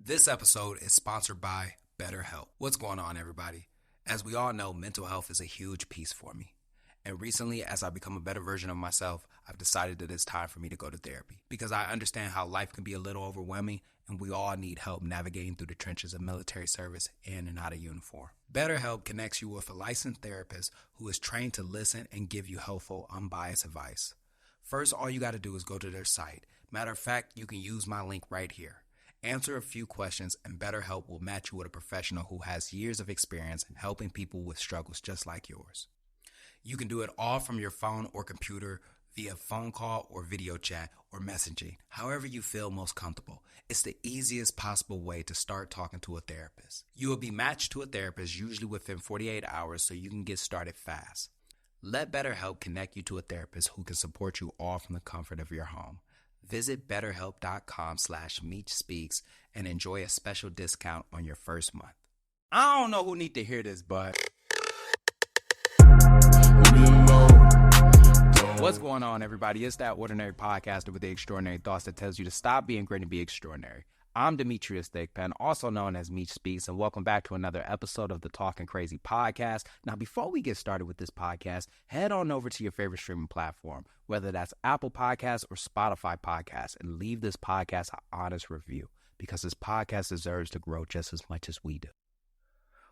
This episode is sponsored by Betterhelp. What's going on, everybody? As we all know, mental health is a huge piece for me. And recently, as I become a better version of myself, I've decided that it's time for me to go to therapy because I understand how life can be a little overwhelming and we all need help navigating through the trenches of military service in and out of uniform. BetterHelp connects you with a licensed therapist who is trained to listen and give you helpful, unbiased advice. First, all you got to do is go to their site. Matter of fact, you can use my link right here. Answer a few questions and BetterHelp will match you with a professional who has years of experience in helping people with struggles just like yours. You can do it all from your phone or computer via phone call or video chat or messaging, however you feel most comfortable. It's the easiest possible way to start talking to a therapist. You will be matched to a therapist usually within 48 hours so you can get started fast. Let BetterHelp connect you to a therapist who can support you all from the comfort of your home. Visit betterhelp.com/meechspeaks and enjoy a special discount on your first month. I don't know who need to hear this, but what's going on, everybody? It's that ordinary podcaster with the extraordinary thoughts that tells you to stop being great and be extraordinary. I'm Demetrius Thigpen, also known as Meech Speaks, and welcome back to another episode of the Talking Crazy podcast. Now, before we get started with this podcast, head on over to your favorite streaming platform, whether that's Apple Podcasts or Spotify Podcasts, and leave this podcast an honest review, because this podcast deserves to grow just as much as we do.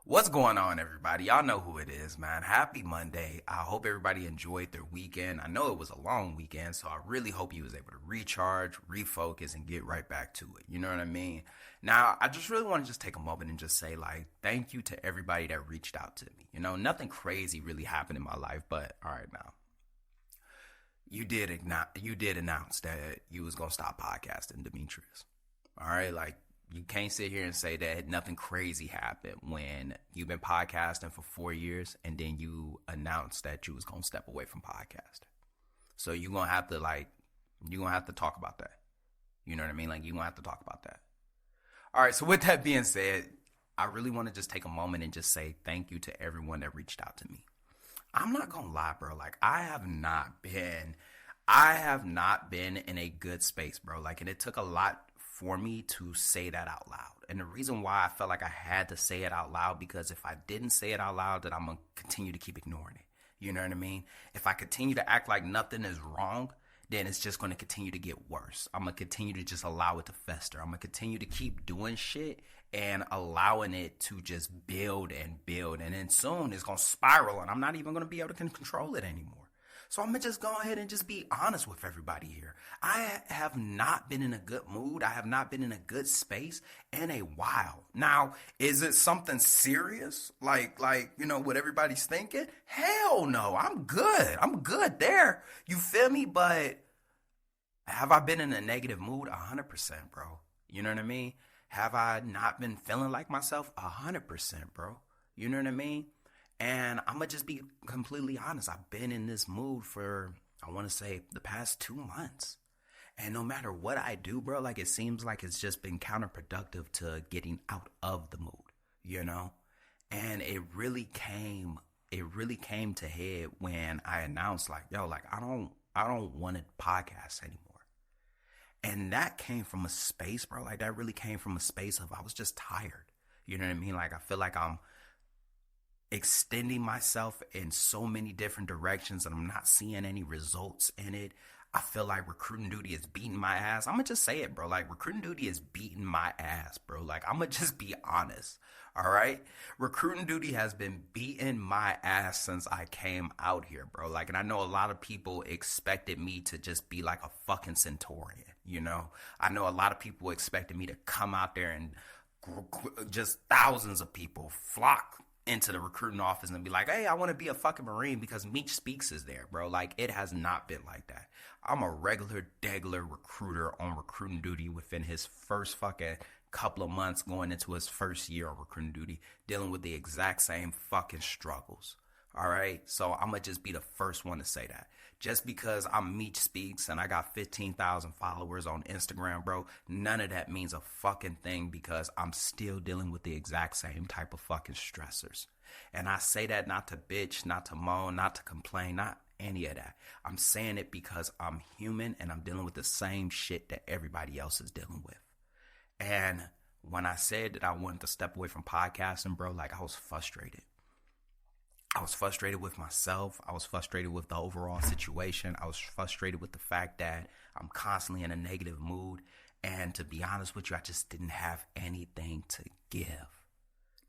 What's going on, everybody? Y'all know who it is, man. Happy Monday. I hope everybody enjoyed their weekend. I know it was a long weekend, so I really hope you was able to recharge, refocus, and get right back to it. You know what I mean? Now, I just really want to just take a moment and just say, thank you to everybody that reached out to me. You know, nothing crazy really happened in my life, but all right now. You did announce that you was going to stop podcasting, Demetrius. All right, you can't sit here and say that nothing crazy happened when you've been podcasting for 4 years and then you announced that you was going to step away from podcasting. So you're going to have to talk about that. You know what I mean? You're going to have to talk about that. All right. So with that being said, I really want to just take a moment and just say thank you to everyone that reached out to me. I'm not going to lie, bro. I have not been in a good space, bro. And it took a lot for me to say that out loud. And the reason why I felt like I had to say it out loud, because if I didn't say it out loud, then I'm going to continue to keep ignoring it. You know what I mean? If I continue to act like nothing is wrong, then it's just going to continue to get worse. I'm going to continue to just allow it to fester. I'm going to continue to keep doing shit and allowing it to just build and build. And then soon it's going to spiral and I'm not even going to be able to control it anymore. So I'm going to just go ahead and just be honest with everybody here. I have not been in a good mood. I have not been in a good space in a while. Now, is it something serious? Like, what everybody's thinking? Hell no, I'm good. I'm good there. You feel me? But have I been in a negative mood? 100%, bro. You know what I mean? Have I not been feeling like myself? 100%, bro. You know what I mean? And I'm going to just be completely honest. I've been in this mood for, I want to say, the past 2 months. And no matter what I do, bro, it seems like it's just been counterproductive to getting out of the mood, you know? And it really came to head when I announced, I don't want to podcast anymore. And that came from a space, bro. That really came from a space of I was just tired. You know what I mean? I feel like I'm extending myself in so many different directions and I'm not seeing any results in it. I feel like recruiting duty is beating my ass. I'm going to just say it, bro. Recruiting duty is beating my ass, bro. I'm going to just be honest. All right. Recruiting duty has been beating my ass since I came out here, bro. And I know a lot of people expected me to just be like a fucking centurion. You know, I know a lot of people expected me to come out there and just thousands of people flock into the recruiting office and be like, hey, I want to be a fucking Marine because Meech Speaks is there, bro. It has not been like that. I'm a regular recruiter on recruiting duty within his first fucking couple of months going into his first year on recruiting duty, dealing with the exact same fucking struggles. All right. So I'm going to just be the first one to say that. Just because I'm Meech Speaks and I got 15,000 followers on Instagram, bro, none of that means a fucking thing because I'm still dealing with the exact same type of fucking stressors. And I say that not to bitch, not to moan, not to complain, not any of that. I'm saying it because I'm human and I'm dealing with the same shit that everybody else is dealing with. And when I said that I wanted to step away from podcasting, bro, like I was frustrated. I was frustrated with myself. I was frustrated with the overall situation. I was frustrated with the fact that I'm constantly in a negative mood. And to be honest with you, I just didn't have anything to give.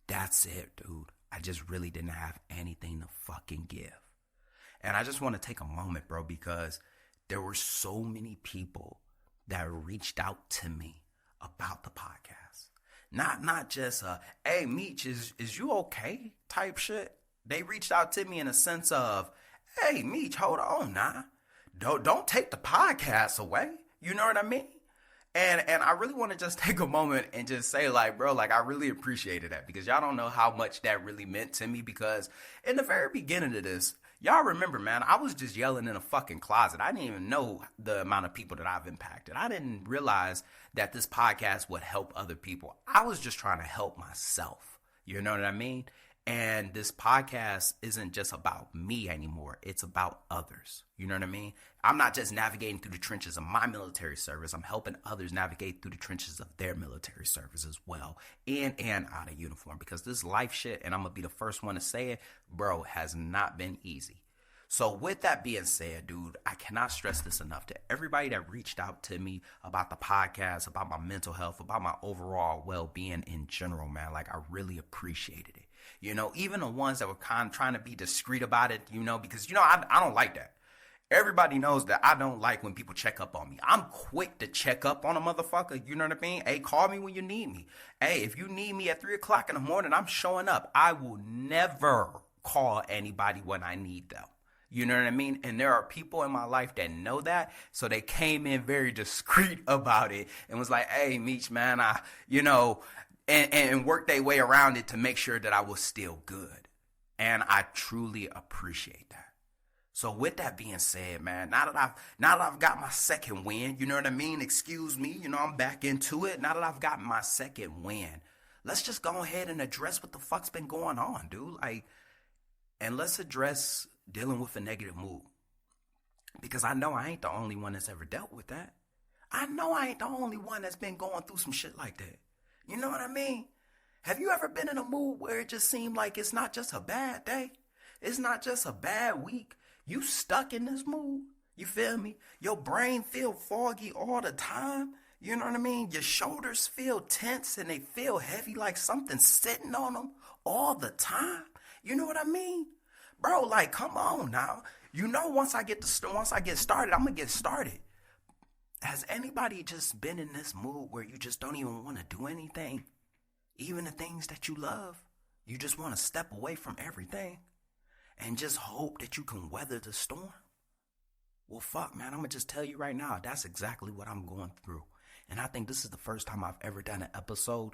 That's it, dude. I just really didn't have anything to fucking give. And I just want to take a moment, bro, because there were so many people that reached out to me about the podcast. Not just hey, Meech, is you okay type shit. They reached out to me in a sense of, hey, Meech, hold on now. Don't take the podcast away. You know what I mean? And I really want to just take a moment and just say, like, bro, like, I really appreciated that, because y'all don't know how much that really meant to me, because in the very beginning of this, y'all remember, man, I was just yelling in a fucking closet. I didn't even know the amount of people that I've impacted. I didn't realize that this podcast would help other people. I was just trying to help myself. You know what I mean? And this podcast isn't just about me anymore. It's about others. You know what I mean? I'm not just navigating through the trenches of my military service. I'm helping others navigate through the trenches of their military service as well, in and out of uniform. Because this life shit, and I'm going to be the first one to say it, bro, has not been easy. So with that being said, dude, I cannot stress this enough to everybody that reached out to me about the podcast, about my mental health, about my overall well-being in general, man. Like, I really appreciated it. You know, even the ones that were kind of trying to be discreet about it, you know, because, you know, I don't like that. Everybody knows that I don't like when people check up on me. I'm quick to check up on a motherfucker. You know what I mean? Hey, call me when you need me. Hey, if you need me at 3 o'clock in the morning, I'm showing up. I will never call anybody when I need them. You know what I mean? And there are people in my life that know that. So they came in very discreet about it and was like, hey, Meech, man, and work their way around it to make sure that I was still good. And I truly appreciate that. So with that being said, man, now that I've got my second win, you know what I mean? Excuse me, you know, I'm back into it. Now that I've got my second win, let's just go ahead and address what the fuck's been going on, dude. Like, and let's address dealing with a negative mood. Because I know I ain't the only one that's ever dealt with that. I know I ain't the only one that's been going through some shit like that. You know what I mean? Have you ever been in a mood where it just seemed like it's not just a bad day? It's not just a bad week. You stuck in this mood. You feel me? Your brain feel foggy all the time. You know what I mean? Your shoulders feel tense and they feel heavy, like something's sitting on them all the time. You know what I mean? Bro, like, come on now. You know, once I get started, I'm going to get started. Has anybody just been in this mood where you just don't even want to do anything? Even the things that you love? You just want to step away from everything and just hope that you can weather the storm? Well, fuck, man, I'm going to just tell you right now, that's exactly what I'm going through. And I think this is the first time I've ever done an episode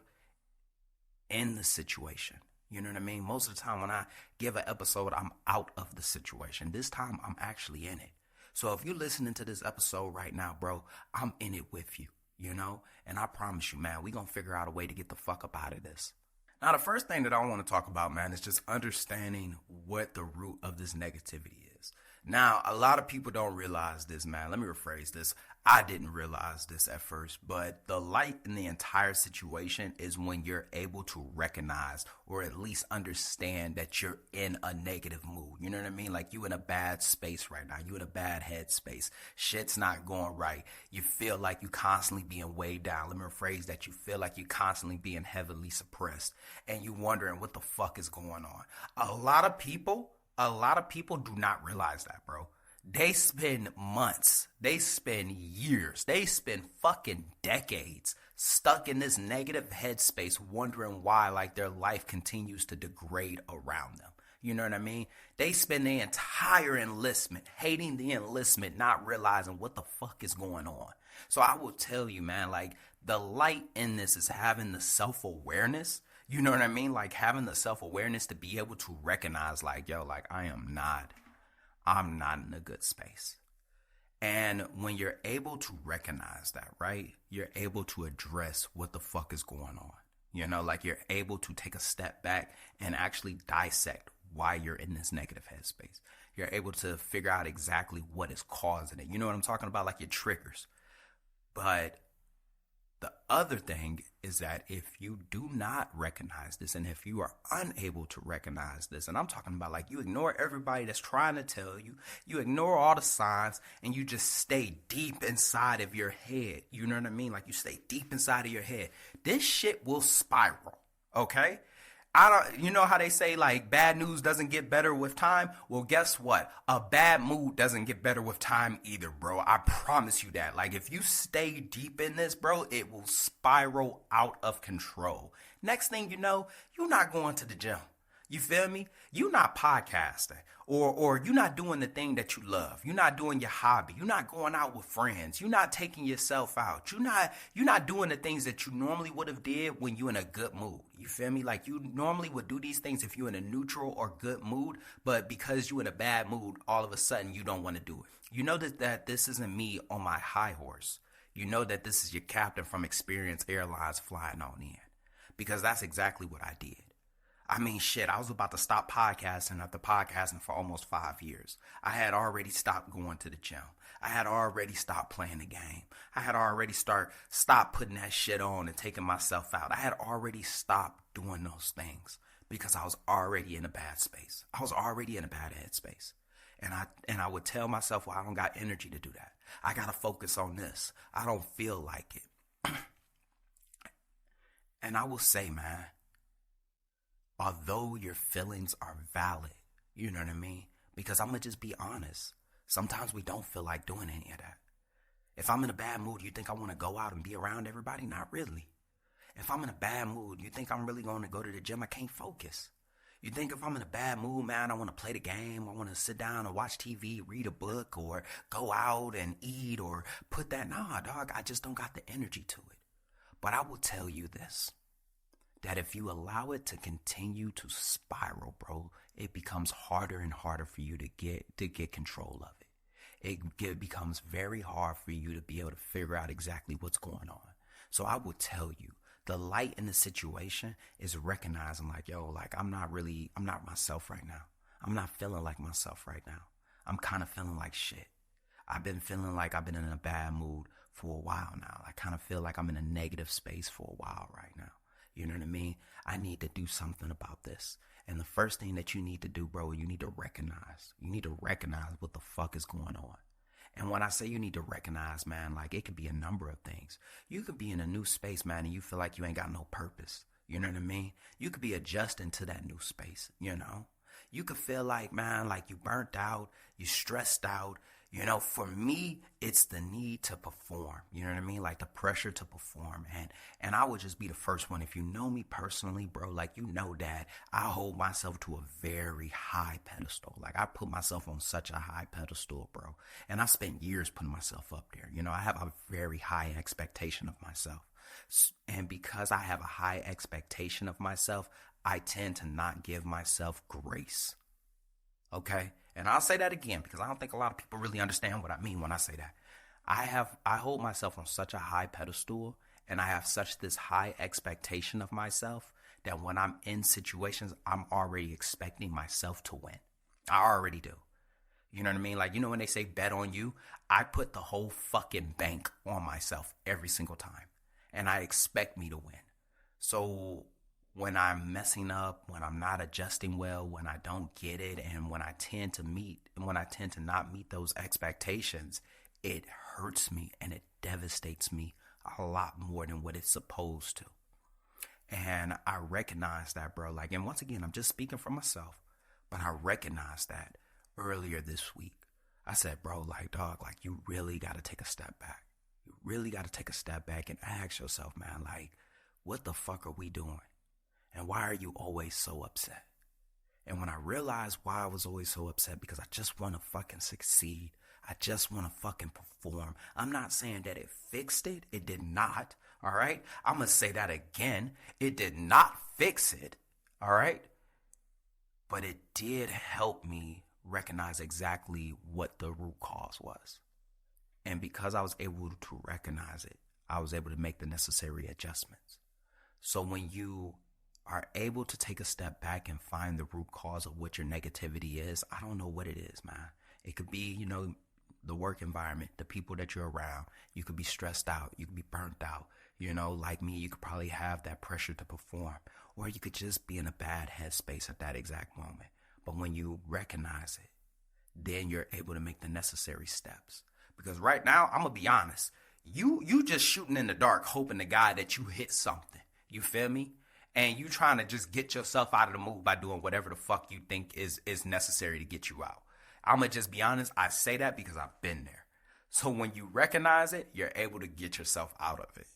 in the situation. You know what I mean? Most of the time when I give an episode, I'm out of the situation. This time, I'm actually in it. So if you're listening to this episode right now, bro, I'm in it with you, you know? And I promise you, man, we gonna figure out a way to get the fuck up out of this. Now, the first thing that I want to talk about, man, is just understanding what the root of this negativity is. Now, a lot of people don't realize this, man. Let me rephrase this. I didn't realize this at first, but the light in the entire situation is when you're able to recognize or at least understand that you're in a negative mood. You know what I mean? Like, you in a bad space right now. You in a bad headspace. Shit's not going right. You feel like you constantly being weighed down. Let me rephrase that. You feel like you're constantly being heavily suppressed and you wondering what the fuck is going on. A lot of people do not realize that, bro. They spend months, they spend years, they spend fucking decades stuck in this negative headspace wondering why, like, their life continues to degrade around them. You know what I mean? They spend their entire enlistment hating the enlistment, not realizing what the fuck is going on. So I will tell you, man, like, the light in this is having the self-awareness. You know what I mean? Like, having the self-awareness to be able to recognize, like, yo, like, I'm not in a good space. And when you're able to recognize that, right, you're able to address what the fuck is going on. You know, like, you're able to take a step back and actually dissect why you're in this negative headspace. You're able to figure out exactly what is causing it. You know what I'm talking about? Like, your triggers. But The other thing is that if you do not recognize this, and if you are unable to recognize this, and I'm talking about like you ignore everybody that's trying to tell you, you ignore all the signs, and you just stay deep inside of your head. You know what I mean? Like you stay deep inside of your head. This shit will spiral, okay? You know how they say like bad news doesn't get better with time? Well, guess what? A bad mood doesn't get better with time either, bro. I promise you that. Like if you stay deep in this, bro, it will spiral out of control. Next thing you know, you're not going to the gym. You feel me? You're not podcasting or you're not doing the thing that you love. You're not doing your hobby. You're not going out with friends. You're not taking yourself out. You're not doing the things that you normally would have did when you're in a good mood. You feel me? Like you normally would do these things if you're in a neutral or good mood, but because you're in a bad mood, all of a sudden you don't want to do it. You know that this isn't me on my high horse. You know that this is your captain from Experience Airlines flying on in, because that's exactly what I did. I mean, shit, I was about to stop podcasting after podcasting for almost 5 years. I had already stopped going to the gym. I had already stopped playing the game. I had already stopped putting that shit on and taking myself out. I had already stopped doing those things because I was already in a bad space. I was already in a bad headspace. And I would tell myself, well, I don't got energy to do that. I got to focus on this. I don't feel like it. And I will say, man, although your feelings are valid, you know what I mean? Because I'm going to just be honest. Sometimes we don't feel like doing any of that. If I'm in a bad mood, you think I want to go out and be around everybody? Not really. If I'm in a bad mood, you think I'm really going to go to the gym? I can't focus. You think if I'm in a bad mood, man, I want to play the game, I want to sit down and watch TV, read a book, or go out and eat, or put that, nah, dog, I just don't got the energy to it. But I will tell you this, that if you allow it to continue to spiral, bro, it becomes harder and harder for you to get control of it. It becomes very hard for you to be able to figure out exactly what's going on. So I will tell you, the light in the situation is recognizing like, yo, like I'm not myself right now. I'm not feeling like myself right now. I'm kind of feeling like shit. I've been feeling like I've been in a bad mood for a while now. I kind of feel like I'm in a negative space for a while right now. You know what I mean? I need to do something about this. And the first thing that you need to do, bro, you need to recognize. You need to recognize what the fuck is going on. And when I say you need to recognize, man, like it could be a number of things. You could be in a new space, man, and you feel like you ain't got no purpose. You know what I mean? You could be adjusting to that new space, you know? You could feel like, man, like you burnt out, you stressed out. You know, for me, it's the need to perform. You know what I mean? Like the pressure to perform. And I would just be the first one. If you know me personally, bro, like you know that I hold myself to a very high pedestal. Like I put myself on such a high pedestal, bro. And I spent years putting myself up there. You know, I have a very high expectation of myself. And because I have a high expectation of myself, I tend to not give myself grace. Okay? And I'll say that again because I don't think a lot of people really understand what I mean when I say that. I hold myself on such a high pedestal and I have such this high expectation of myself that when I'm in situations, I'm already expecting myself to win. I already do. You know what I mean? Like, you know when they say bet on you, I put the whole fucking bank on myself every single time and I expect me to win. So when I'm messing up, when I'm not adjusting well, when I don't get it, and when I tend to not meet those expectations, it hurts me and it devastates me a lot more than what it's supposed to. And I recognize that, bro. Like, and once again, I'm just speaking for myself, but I recognize that earlier this week. I said, bro, like, dog, like you really got to take a step back. You really got to take a step back and ask yourself, man, like, what the fuck are we doing? And why are you always so upset? And when I realized why I was always so upset, because I just want to fucking succeed. I just want to fucking perform. I'm not saying that it fixed it. It did not. All right. I'm going to say that again. It did not fix it. All right. But it did help me recognize exactly what the root cause was. And because I was able to recognize it, I was able to make the necessary adjustments. So when you are able to take a step back and find the root cause of what your negativity is, I don't know what it is, man. It could be, you know, the work environment, the people that you're around. You could be stressed out. You could be burnt out. You know, like me, you could probably have that pressure to perform, or you could just be in a bad headspace at that exact moment. But when you recognize it, then you're able to make the necessary steps. Because right now, I'm gonna be honest, you just shooting in the dark, hoping to God that you hit something. You feel me? And you trying to just get yourself out of the mood by doing whatever the fuck you think is necessary to get you out. I'm gonna just be honest. I say that because I've been there. So when you recognize it, you're able to get yourself out of it.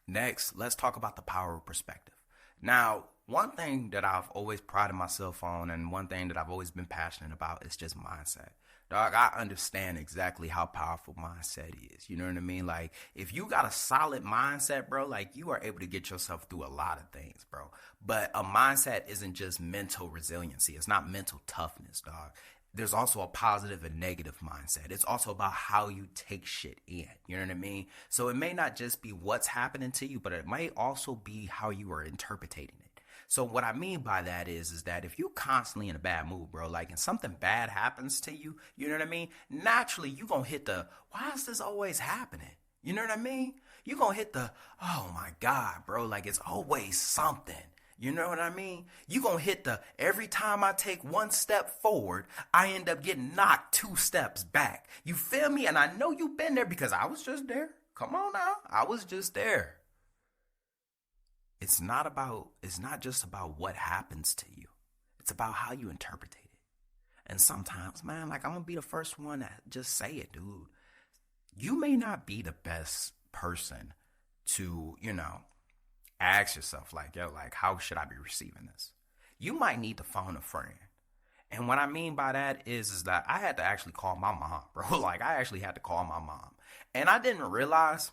Next, let's talk about the power of perspective. Now, one thing that I've always prided myself on, and one thing that I've always been passionate about, is just mindset. Dog, I understand exactly how powerful mindset is. You know what I mean? Like, if you got a solid mindset, bro, like, you are able to get yourself through a lot of things, bro. But a mindset isn't just mental resiliency. It's not mental toughness, dog. There's also a positive and negative mindset. It's also about how you take shit in. You know what I mean? So it may not just be what's happening to you, but it might also be how you are interpreting it. So what I mean by that is that if you're constantly in a bad mood, bro, like, and something bad happens to you, you know what I mean? Naturally, you're going to hit the, why is this always happening? You know what I mean? You're going to hit the, oh my God, bro, like, it's always something. You know what I mean? You gonna hit the, every time I take one step forward, I end up getting knocked 2 steps back. You feel me? And I know you've been there because I was just there. Come on now. I was just there. It's not just about what happens to you. It's about how you interpret it. And sometimes, man, like, I'm gonna be the first one to just say it, dude. You may not be the best person to, you know, ask yourself, like, yo, like, how should I be receiving this? You might need to phone a friend. And what I mean by that is that I had to actually call my mom, bro. Like, I actually had to call my mom. And I didn't realize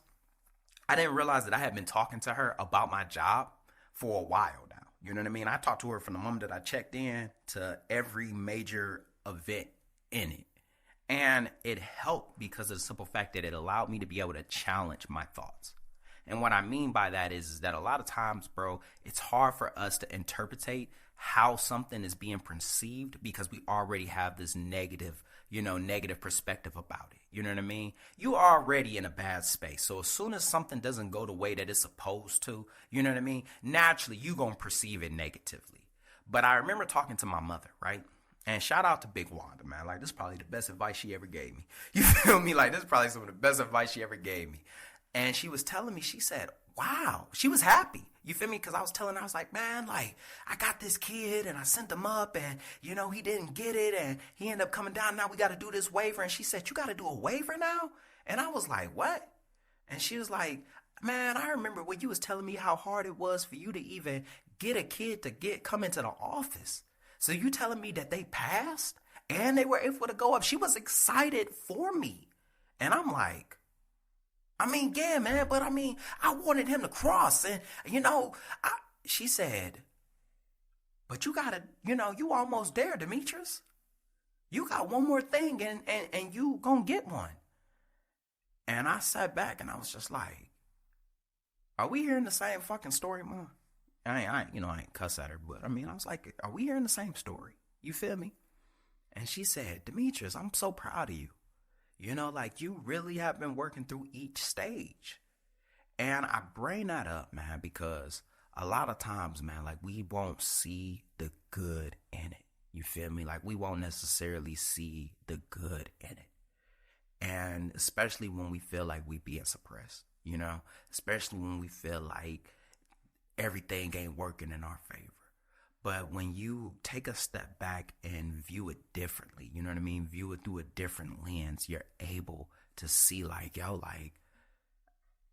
that I had been talking to her about my job for a while now. You know what I mean? I talked to her from the moment that I checked in to every major event in it. And it helped because of the simple fact that it allowed me to be able to challenge my thoughts. And what I mean by that is that a lot of times, bro, it's hard for us to interpretate how something is being perceived because we already have this negative perspective about it. You know what I mean? You are already in a bad space. So as soon as something doesn't go the way that it's supposed to, you know what I mean? Naturally, you're going to perceive it negatively. But I remember talking to my mother, right? And shout out to Big Wanda, man. Like, this is probably the best advice she ever gave me. You feel me? Like, this is probably some of the best advice she ever gave me. And she was telling me, she said, wow, she was happy. You feel me? Because I was telling her, I was like, man, like, I got this kid and I sent him up and, you know, he didn't get it and he ended up coming down. Now we got to do this waiver. And she said, you got to do a waiver now? And I was like, what? And she was like, man, I remember when you was telling me how hard it was for you to even get a kid to come into the office. So you telling me that they passed and they were able to go up? She was excited for me. And I'm like, I mean, yeah, man, but I mean, I wanted him to cross and, you know, she said, but you gotta, you know, you almost there, Demetrius. You got one more thing and you gonna get one. And I sat back and I was just like, are we hearing the same fucking story, Mom? I ain't cuss at her, but I mean, I was like, are we hearing the same story? You feel me? And she said, Demetrius, I'm so proud of you. You know, like, you really have been working through each stage. And I bring that up, man, because a lot of times, man, like, we won't see the good in it. You feel me? Like, we won't necessarily see the good in it. And especially when we feel like we being suppressed, you know, especially when we feel like everything ain't working in our favor. But when you take a step back and view it differently, you know what I mean? View it through a different lens, you're able to see, like, yo, like,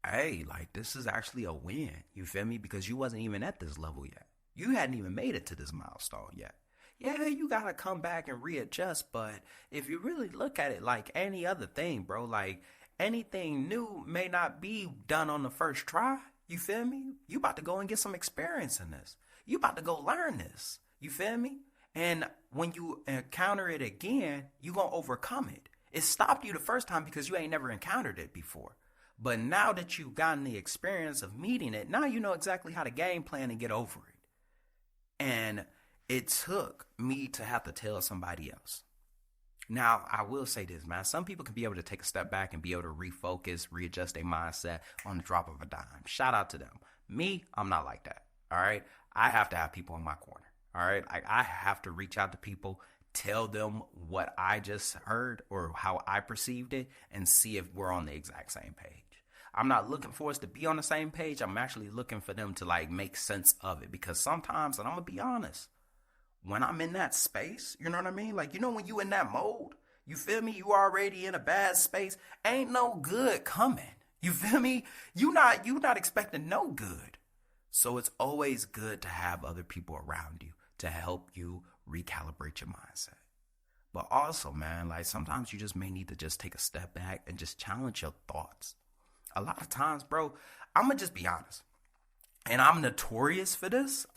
hey, like, this is actually a win. You feel me? Because you wasn't even at this level yet. You hadn't even made it to this milestone yet. Yeah, you got to come back and readjust. But if you really look at it like any other thing, bro, like, anything new may not be done on the first try. You feel me? You about to go and get some experience in this. You about to go learn this. You feel me? And when you encounter it again, you going to overcome it. It stopped you the first time because you ain't never encountered it before. But now that you've gotten the experience of meeting it, now you know exactly how to game plan and get over it. And it took me to have to tell somebody else. Now, I will say this, man. Some people can be able to take a step back and be able to refocus, readjust their mindset on the drop of a dime. Shout out to them. Me, I'm not like that. All right. I have to have people in my corner. All right. I have to reach out to people, tell them what I just heard or how I perceived it, and see if we're on the exact same page. I'm not looking for us to be on the same page. I'm actually looking for them to like make sense of it, because sometimes, and I'm going to be honest, when I'm in that space, you know what I mean? Like, when you in that mode, you feel me? You already in a bad space. Ain't no good coming. You feel me? You not expecting no good. So it's always good to have other people around you to help you recalibrate your mindset. But also, man, like sometimes you just may need to just take a step back and just challenge your thoughts. A lot of times, bro, I'm going to just be honest. And I'm notorious for this.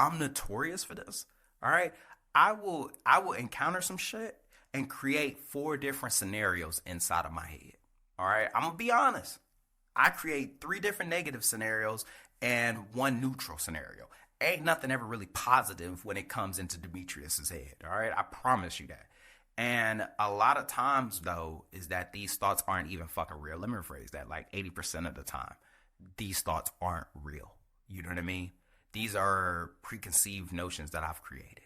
All right. I will encounter some shit and create 4 different scenarios inside of my head. All right. I'm going to be honest. I create 3 different negative scenarios and 1 neutral scenario. Ain't nothing ever really positive when it comes into Demetrius's head. All right. I promise you that. And a lot of times, though, is that these thoughts aren't even fucking real. Let me rephrase that. Like 80% of the time, these thoughts aren't real. You know what I mean? These are preconceived notions that I've created.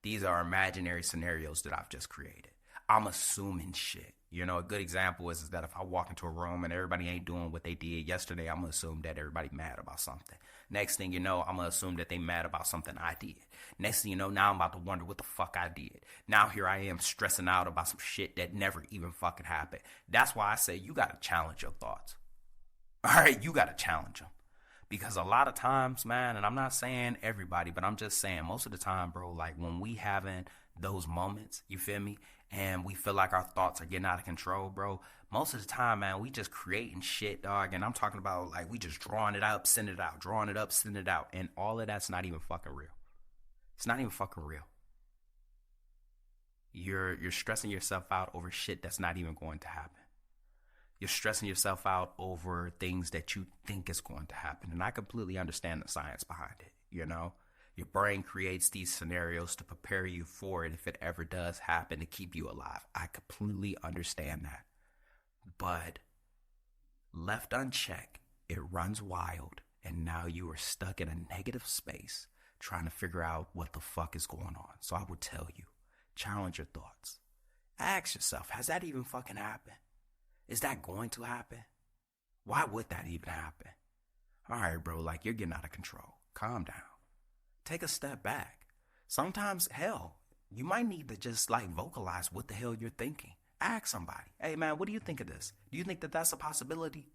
These are imaginary scenarios that I've just created. I'm assuming shit. A good example is that if I walk into a room and everybody ain't doing what they did yesterday, I'm going to assume that everybody mad about something. Next thing you know, I'm going to assume that they mad about something I did. Next thing you know, now I'm about to wonder what the fuck I did. Now here I am stressing out about some shit that never even fucking happened. That's why I say you got to challenge your thoughts. All right, you got to challenge them. Because a lot of times, man, and I'm not saying everybody, but I'm just saying most of the time, bro, like when we having those moments, you feel me? And we feel like our thoughts are getting out of control, bro. Most of the time, man, we just creating shit, dog. And I'm talking about like we just drawing it up, send it out, drawing it up, send it out. And all of that's not even fucking real. It's not even fucking real. You're stressing yourself out over shit that's not even going to happen. You're stressing yourself out over things that you think is going to happen. And I completely understand the science behind it, Your brain creates these scenarios to prepare you for it if it ever does happen, to keep you alive. I completely understand that. But left unchecked, it runs wild. And now you are stuck in a negative space trying to figure out what the fuck is going on. So I would tell you, challenge your thoughts. Ask yourself, has that even fucking happened? Is that going to happen? Why would that even happen? All right, bro, like you're getting out of control. Calm down. Take a step back. Sometimes, hell, you might need to just like vocalize what the hell you're thinking. Ask somebody, hey man, what do you think of this? Do you think that that's a possibility?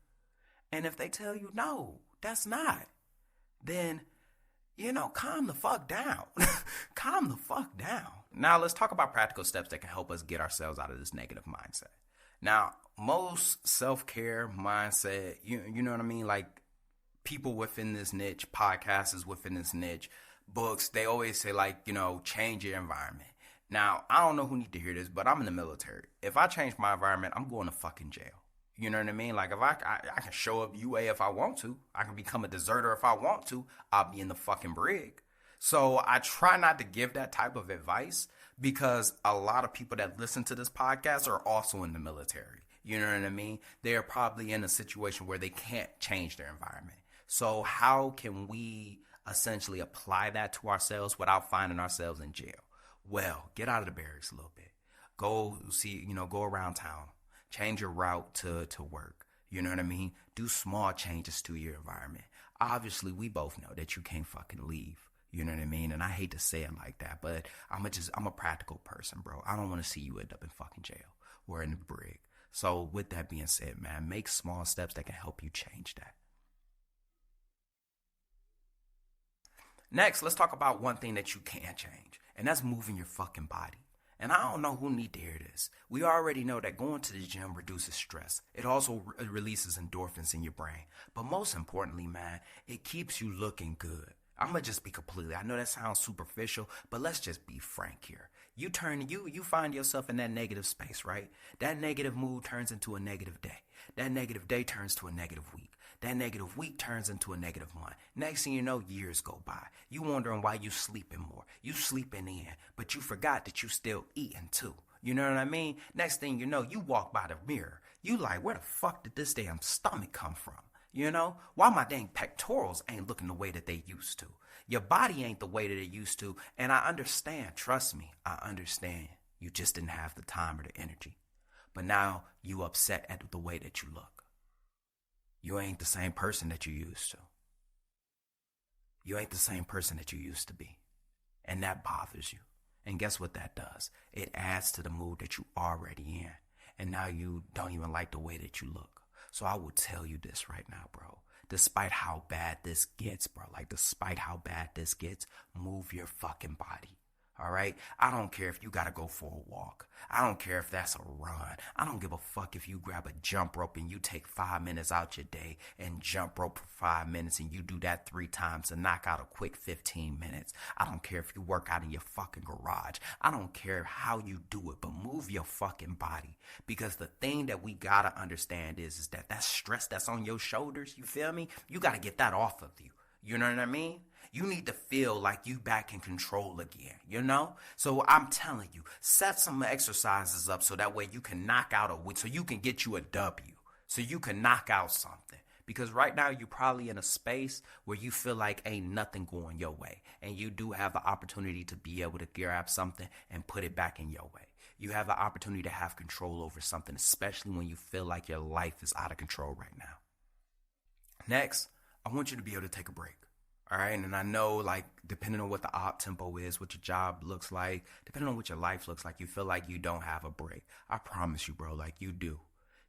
And if they tell you, no, that's not, then, calm the fuck down. Calm the fuck down. Now let's talk about practical steps that can help us get ourselves out of this negative mindset. Now, most self-care mindset, you know what I mean? Like people within this niche, podcasters within this niche, books, they always say like, change your environment. Now, I don't know who need to hear this, but I'm in the military. If I change my environment, I'm going to fucking jail. You know what I mean? Like if I can show up UA if I want to. I can become a deserter if I want to. I'll be in the fucking brig. So I try not to give that type of advice because a lot of people that listen to this podcast are also in the military. You know what I mean? They're probably in a situation where they can't change their environment. So how can we essentially apply that to ourselves without finding ourselves in jail? Well, get out of the barracks a little bit. Go see, go around town. Change your route to work. You know what I mean? Do small changes to your environment. Obviously, we both know that you can't fucking leave. You know what I mean? And I hate to say it like that, but I'm a practical person, bro. I don't want to see you end up in fucking jail or in the brig. So with that being said, man, make small steps that can help you change that. Next, let's talk about one thing that you can change, and that's moving your fucking body. And I don't know who need to hear this. We already know that going to the gym reduces stress. It also releases endorphins in your brain. But most importantly, man, it keeps you looking good. I'm going to just be I know that sounds superficial, but let's just be frank here. You find yourself in that negative space, right? That negative mood turns into a negative day. That negative day turns to a negative week. That negative week turns into a negative month. Next thing you know, years go by. You wondering why you sleeping more. You sleeping in, but you forgot that you still eating too. You know what I mean? Next thing you know, you walk by the mirror. You like, where the fuck did this damn stomach come from? You know? Why my dang pectorals ain't looking the way that they used to? Your body ain't the way that it used to. And I understand. Trust me, I understand. You just didn't have the time or the energy. But now you upset at the way that you look. You ain't the same person that you used to. You ain't the same person that you used to be. And that bothers you. And guess what that does? It adds to the mood that you already in. And now you don't even like the way that you look. So I will tell you this right now, bro. Despite how bad this gets, bro. Like, despite how bad this gets, move your fucking body. All right? I don't care if you got to go for a walk. I don't care if that's a run. I don't give a fuck if you grab a jump rope and you take 5 minutes out your day and jump rope for 5 minutes and you do that 3 times to knock out a quick 15 minutes. I don't care if you work out in your fucking garage. I don't care how you do it, but move your fucking body. Because the thing that we got to understand is that stress that's on your shoulders, you feel me? You got to get that off of you. You know what I mean? You need to feel like you back in control again, you know? So I'm telling you, set some exercises up so that way you can knock out a win, so you can get you a W, so you can knock out something. Because right now you're probably in a space where you feel like ain't nothing going your way. And you do have the opportunity to be able to grab something and put it back in your way. You have the opportunity to have control over something, especially when you feel like your life is out of control right now. Next, I want you to be able to take a break. All right. And I know, like, depending on what the op tempo is, what your job looks like, depending on what your life looks like, you feel like you don't have a break. I promise you, bro, like you do.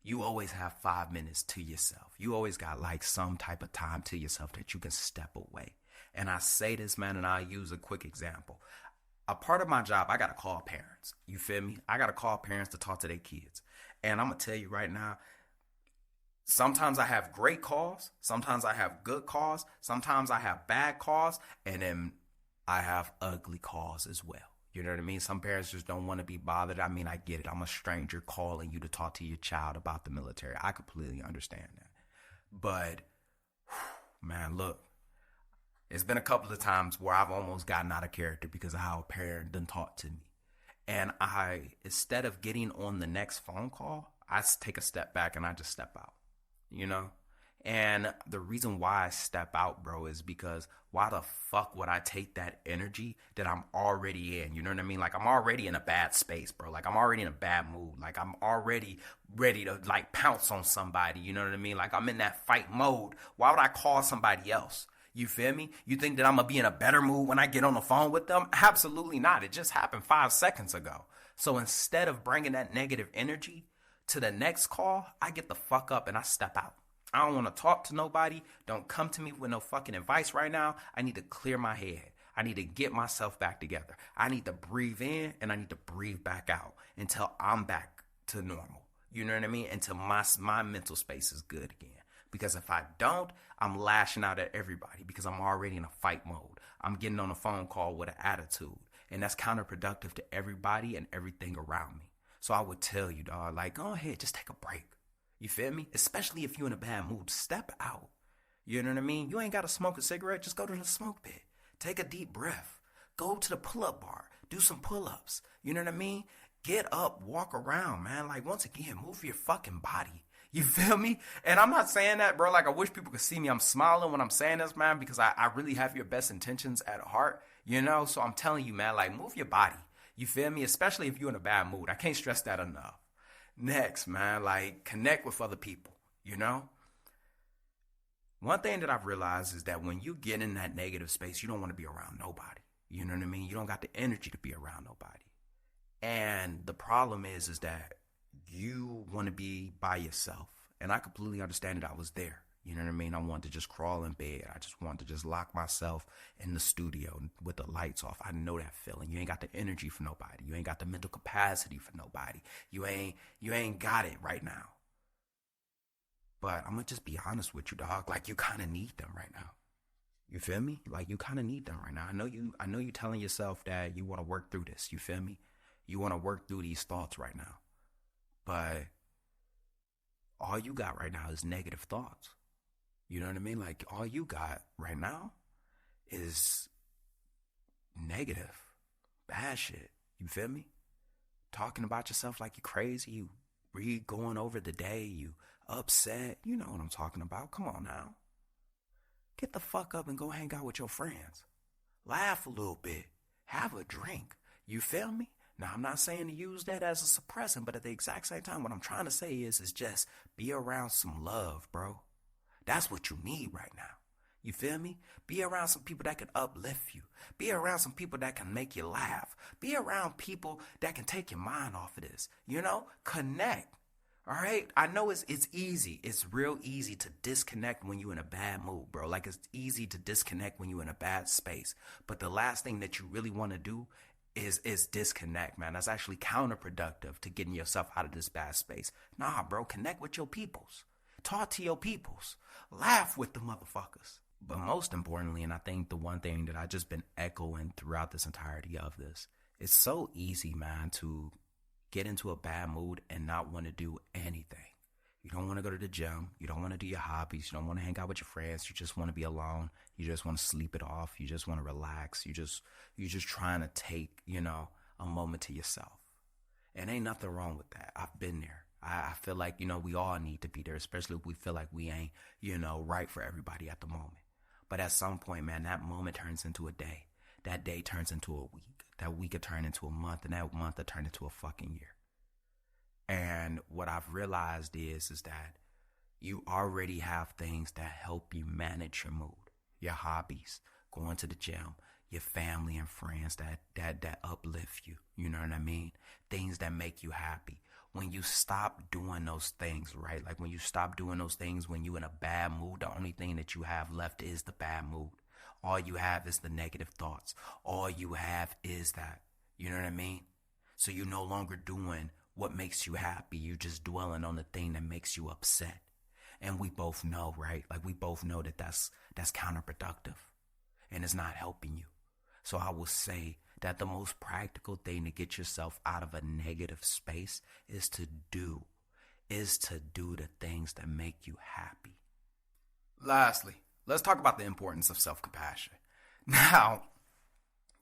You always have 5 minutes to yourself. You always got like some type of time to yourself that you can step away. And I say this, man, and I'll use a quick example. A part of my job, I got to call parents. You feel me? I got to call parents to talk to their kids. And I'm going to tell you right now, sometimes I have great calls. Sometimes I have good calls. Sometimes I have bad calls. And then I have ugly calls as well. You know what I mean? Some parents just don't want to be bothered. I mean, I get it. I'm a stranger calling you to talk to your child about the military. I completely understand that. But, man, look, it's been a couple of times where I've almost gotten out of character because of how a parent done talked to me. And instead of getting on the next phone call, I take a step back and I just step out. You know? And the reason why I step out, bro, is because why the fuck would I take that energy that I'm already in? You know what I mean? Like, I'm already in a bad space, bro. Like, I'm already in a bad mood. Like, I'm already ready to, like, pounce on somebody. You know what I mean? Like, I'm in that fight mode. Why would I call somebody else? You feel me? You think that I'm going to be in a better mood when I get on the phone with them? Absolutely not. It just happened 5 seconds ago. So instead of bringing that negative energy to the next call, I get the fuck up and I step out. I don't want to talk to nobody. Don't come to me with no fucking advice right now. I need to clear my head. I need to get myself back together. I need to breathe in and I need to breathe back out until I'm back to normal. You know what I mean? Until my mental space is good again. Because if I don't, I'm lashing out at everybody because I'm already in a fight mode. I'm getting on a phone call with an attitude. And that's counterproductive to everybody and everything around me. So I would tell you, dog, like, go ahead, just take a break. You feel me? Especially if you're in a bad mood, step out. You know what I mean? You ain't got to smoke a cigarette. Just go to the smoke pit. Take a deep breath. Go to the pull-up bar. Do some pull-ups. You know what I mean? Get up, walk around, man. Like, once again, move your fucking body. You feel me? And I'm not saying that, bro. Like, I wish people could see me. I'm smiling when I'm saying this, man, because I really have your best intentions at heart, you know? So I'm telling you, man, like, move your body. You feel me? Especially if you're in a bad mood. I can't stress that enough. Next, man, like, connect with other people, you know? One thing that I've realized is that when you get in that negative space, you don't want to be around nobody. You know what I mean? You don't got the energy to be around nobody. And the problem is that you want to be by yourself. And I completely understand that I was there. You know what I mean? I wanted to just crawl in bed. I just wanted to just lock myself in the studio with the lights off. I know that feeling. You ain't got the energy for nobody. You ain't got the mental capacity for nobody. You ain't got it right now. But I'm going to just be honest with you, dog. Like, you kind of need them right now. You feel me? Like, you kind of need them right now. I know you telling yourself that you want to work through this. You feel me? You want to work through these thoughts right now. But all you got right now is negative thoughts. You know what I mean? Like, all you got right now is negative, bad shit. You feel me? talking about yourself like you're crazy. You going over the day. You upset. You know what I'm talking about. Come on now. Get the fuck up and go hang out with your friends. Laugh a little bit. Have a drink. You feel me? Now, I'm not saying to use that as a suppressant, but at the exact same time, what I'm trying to say is just be around some love, bro. That's what you need right now. You feel me? Be around some people that can uplift you. Be around some people that can make you laugh. Be around people that can take your mind off of this. You know? Connect. All right? I know it's easy. It's real easy to disconnect when you're in a bad mood, bro. Like, it's easy to disconnect when you're in a bad space. But the last thing that you really want to do is disconnect, man. That's actually counterproductive to getting yourself out of this bad space. Nah, bro. Connect with your peoples. Talk to your peoples. Laugh with the motherfuckers. But most importantly, and I think the one thing that I just been echoing throughout this entirety of this, it's so easy, man, to get into a bad mood and not want to do anything. You don't want to go to the gym. You don't want to do your hobbies. You don't want to hang out with your friends. You just want to be alone. You just want to sleep it off. You just want to relax. You're just trying to take, a moment to yourself. And ain't nothing wrong with that. I've been there. I feel like, we all need to be there, especially if we feel like we ain't, right for everybody at the moment. But at some point, man, that moment turns into a day. That day turns into a week. That week will turn into a month, and that month will turn into a fucking year. And what I've realized is that you already have things that help you manage your mood. Your hobbies, going to the gym, your family and friends that uplift you. You know what I mean? Things that make you happy. When you stop doing those things, right? Like when you stop doing those things when you're in a bad mood, the only thing that you have left is the bad mood. All you have is the negative thoughts. All you have is that. You know what I mean? So you're no longer doing what makes you happy. You're just dwelling on the thing that makes you upset. And we both know, right? Like we both know that that's counterproductive and it's not helping you. So I will say that the most practical thing to get yourself out of a negative space is to do the things that make you happy. Lastly, let's talk about the importance of self-compassion. Now,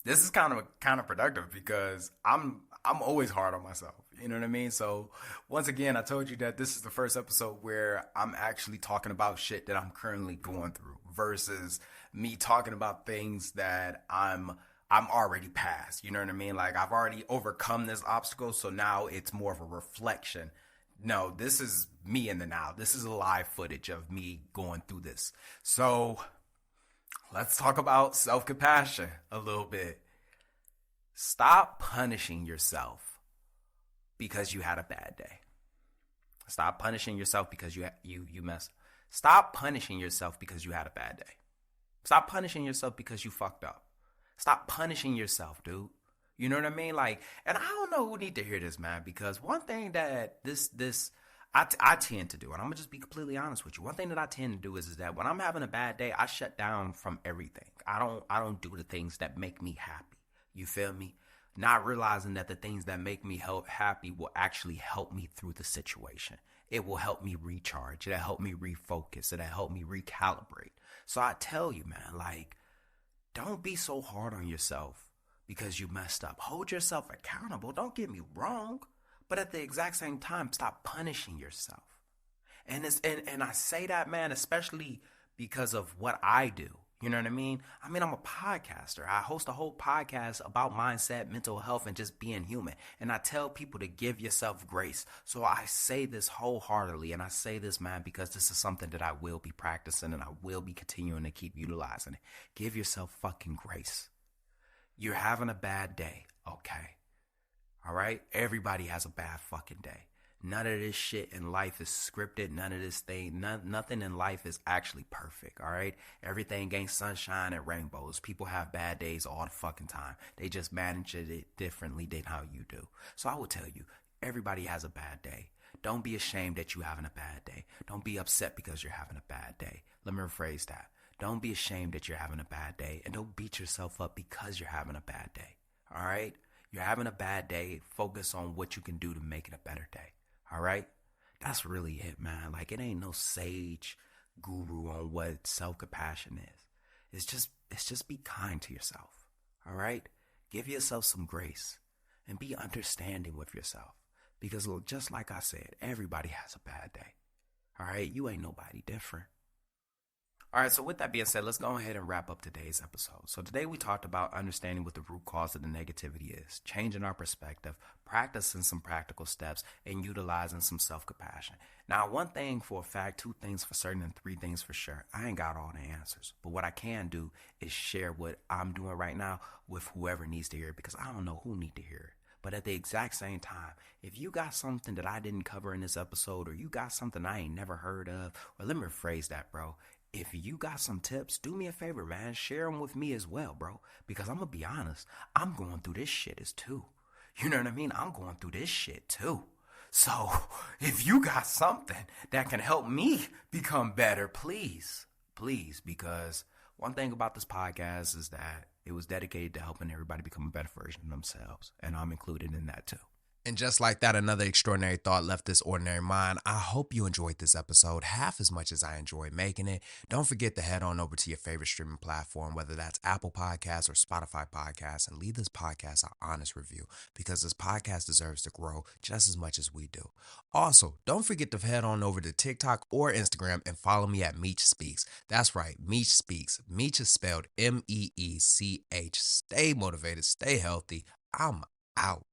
this is kind of counterproductive because I'm always hard on myself. You know what I mean? So once again, I told you that this is the first episode where I'm actually talking about shit that I'm currently going through versus me talking about things that I'm already past. You know what I mean? Like I've already overcome this obstacle. So now it's more of a reflection. No, this is me in the now. This is a live footage of me going through this. So let's talk about self-compassion a little bit. Stop punishing yourself because you had a bad day. Stop punishing yourself because you messed. Stop punishing yourself because you had a bad day. Stop punishing yourself because you fucked up. Stop punishing yourself, dude. You know what I mean? Like, and I don't know who need to hear this, man, because one thing that I tend to do, and I'm gonna just be completely honest with you. One thing that I tend to do is that when I'm having a bad day, I shut down from everything. I don't do the things that make me happy. You feel me? Not realizing that the things that make me happy will actually help me through the situation. It will help me recharge. It'll help me refocus. It'll help me recalibrate. So I tell you, man, like, don't be so hard on yourself because you messed up. Hold yourself accountable. Don't get me wrong. But at the exact same time, stop punishing yourself. And I say that, man, especially because of what I do. You know what I mean? I'm a podcaster. I host a whole podcast about mindset, mental health, and just being human. And I tell people to give yourself grace. So I say this wholeheartedly. And I say this, man, because this is something that I will be practicing and I will be continuing to keep utilizing it. Give yourself fucking grace. You're having a bad day, okay? All right? Everybody has a bad fucking day. None of this shit in life is scripted. None of this thing, nothing in life is actually perfect, all right? Everything ain't sunshine and rainbows. People have bad days all the fucking time. They just manage it differently than how you do. So I will tell you, everybody has a bad day. Don't be ashamed that you're having a bad day. Don't be upset because you're having a bad day. Let me rephrase that. Don't be ashamed that you're having a bad day, and don't beat yourself up because you're having a bad day, all right? You're having a bad day. Focus on what you can do to make it a better day. All right? That's really it, man. Like, it ain't no sage guru on what self-compassion is. It's just be kind to yourself. All right? Give yourself some grace. and be understanding with yourself. Because just like I said, everybody has a bad day. All right, you ain't nobody different. All right, so with that being said, let's go ahead and wrap up today's episode. So today we talked about understanding what the root cause of the negativity is, changing our perspective, practicing some practical steps, and utilizing some self-compassion. Now, one thing for a fact, two things for certain, and three things for sure. I ain't got all the answers, but what I can do is share what I'm doing right now with whoever needs to hear it, because I don't know who need to hear it. But at the exact same time, if you got something that I didn't cover in this episode, or you got something I ain't never heard of, or let me rephrase that, bro. If you got some tips, do me a favor, man. Share them with me as well, bro. Because I'm going to be honest, I'm going through this shit as too. You know what I mean? I'm going through this shit too. So if you got something that can help me become better, please, because one thing about this podcast is that it was dedicated to helping everybody become a better version of themselves. And I'm included in that too. And just like that, another extraordinary thought left this ordinary mind. I hope you enjoyed this episode half as much as I enjoyed making it. Don't forget to head on over to your favorite streaming platform, whether that's Apple Podcasts or Spotify Podcasts, and leave this podcast an honest review, because this podcast deserves to grow just as much as we do. Also, don't forget to head on over to TikTok or Instagram and follow me at Meech Speaks. That's right, Meech Speaks. Meech is spelled M-E-E-C-H. Stay motivated, stay healthy. I'm out.